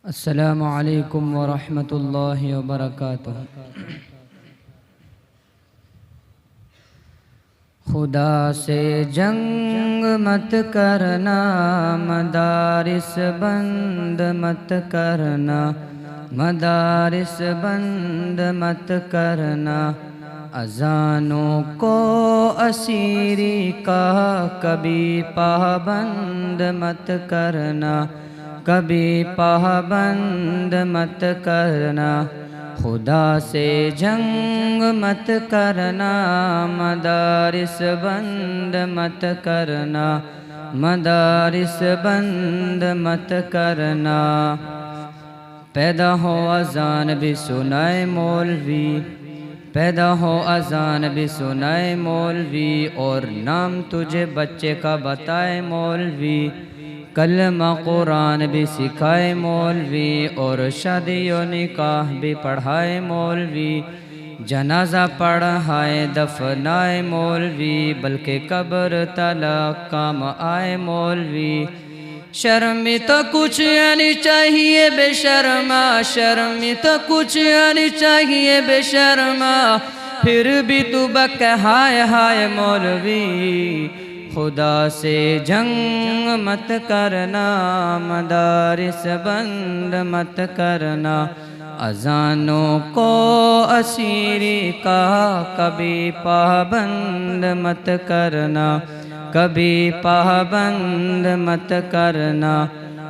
السلام علیکم ورحمۃ اللہ وبرکاتہ۔ خدا سے جنگ مت کرنا، مدارس بند مت کرنا، مدارس بند مت کرنا، اذانوں کو اسیری کا کبھی پابند مت کرنا، کبھی پابند مت کرنا۔ خدا سے جنگ مت کرنا، مدارس بند مت کرنا، مدارس بند مت کرنا۔ پیدا ہو اذان بھی سنائے مولوی، پیدا ہو اذان بھی سنائے مولوی، اور نام تجھے بچے کا بتائے مولوی، کلمہ قرآن بھی سکھائے مولوی، اور شادی و نکاح بھی پڑھائے مولوی، جنازہ پڑھائے دفنائے مولوی، بلکہ قبر تلک کام آئے مولوی۔ شرم بھی تو کچھ آنی چاہیے بے شرما، شرم بھی تو کچھ آنی چاہیے بے شرما، پھر بھی تو بک ہائے ہائے مولوی۔ خدا سے جنگ مت کرنا، مدارس بند مت کرنا، اذانوں کو اسیری کا کبھی پابند مت کرنا، کبھی پابند مت کرنا۔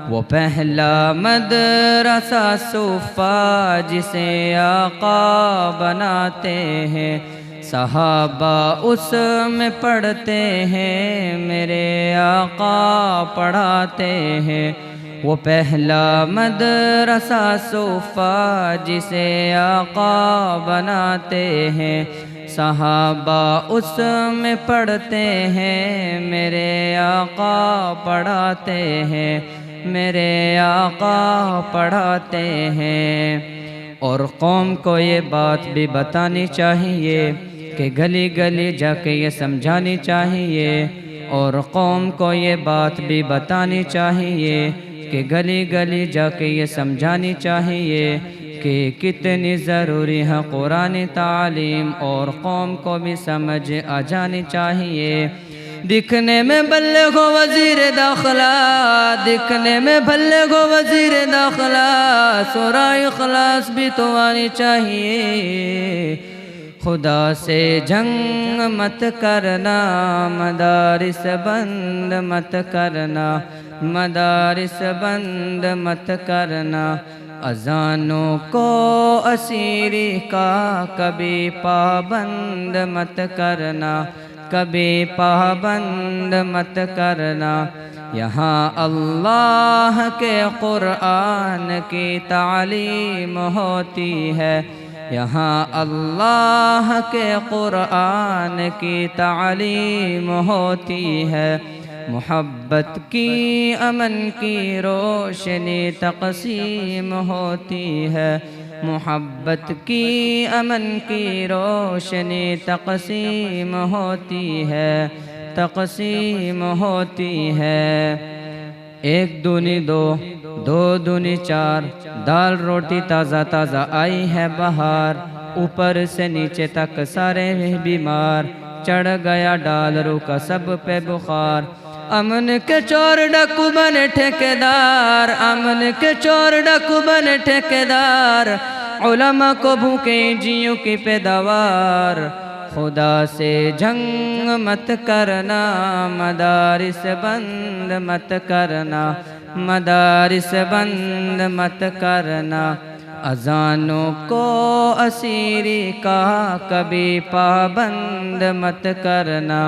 وہ پہلا مدرسہ صوفہ جسے آقا بناتے ہیں، صحابہ اس میں پڑھتے ہیں، میرے آقا پڑھاتے ہیں۔ وہ پہلا مدرسہ صوفہ جسے آقا بناتے ہیں، صحابہ اس میں پڑھتے ہیں، میرے آقا پڑھاتے ہیں، میرے آقا پڑھاتے ہیں۔ اور قوم کو یہ بات بھی بتانی چاہیے کہ گلی گلی جا کے یہ سمجھانی چاہیے، اور قوم کو یہ بات بھی بتانی چاہیے کہ گلی گلی جا کے یہ سمجھانی چاہیے کہ کتنی ضروری ہے قرآن تعلیم، اور قوم کو بھی سمجھ آ جانی چاہیے۔ دکھنے میں بلغ ہو وزیر داخلہ، دکھنے میں بلغ ہو وزیر داخلہ، سورہ اخلاص بھی تو آنی چاہیے۔ خدا سے جنگ مت کرنا، مدارس بند مت کرنا، مدارس بند مت کرنا، اذانوں کو اسیری کا کبھی پابند مت کرنا، کبھی پابند مت کرنا۔ یہاں اللہ کے قرآن کی تعلیم ہوتی ہے، یہاں اللہ کے قرآن کی تعلیم ہوتی ہے، محبت کی امن کی روشنی تقسیم ہوتی ہے، محبت کی امن کی روشنی تقسیم ہوتی ہے، تقسیم ہوتی ہے۔ ایک دونی دو، دو دونی چار، دال روٹی تازہ تازہ آئی ہے بہار، اوپر سے نیچے تک سارے بیمار، چڑھ گیا ڈال رو کا سب پہ بخار۔ امن کے چور ڈاکو بنے ٹھیکیدار، امن کے چور ڈاکو بنے ٹھیکیدار، علماء کو بھوکے جیوں کی پیداوار۔ خدا سے جنگ مت کرنا، مدارس بند مت کرنا، مدارس بند مت کرنا، اذانوں کو اسیری کا کبھی پابند مت کرنا،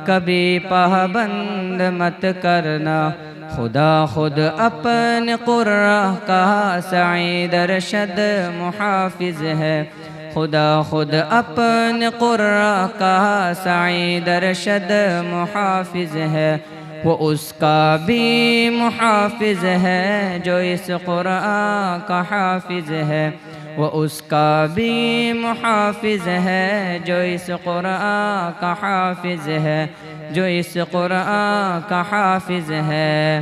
کبھی پابند مت کرنا۔ خدا خود اپنے قرآن کا سعید ارشد محافظ ہے، خدا خود اپنے قرآن کا سعید ارشد محافظ ہے، وہ اس کا بھی محافظ ہے جو اس قرآن کا حافظ ہے، وہ اس کا بھی محافظ ہے جو اس قرآن کا حافظ ہے، جو اس قرآن کا حافظ ہے۔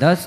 10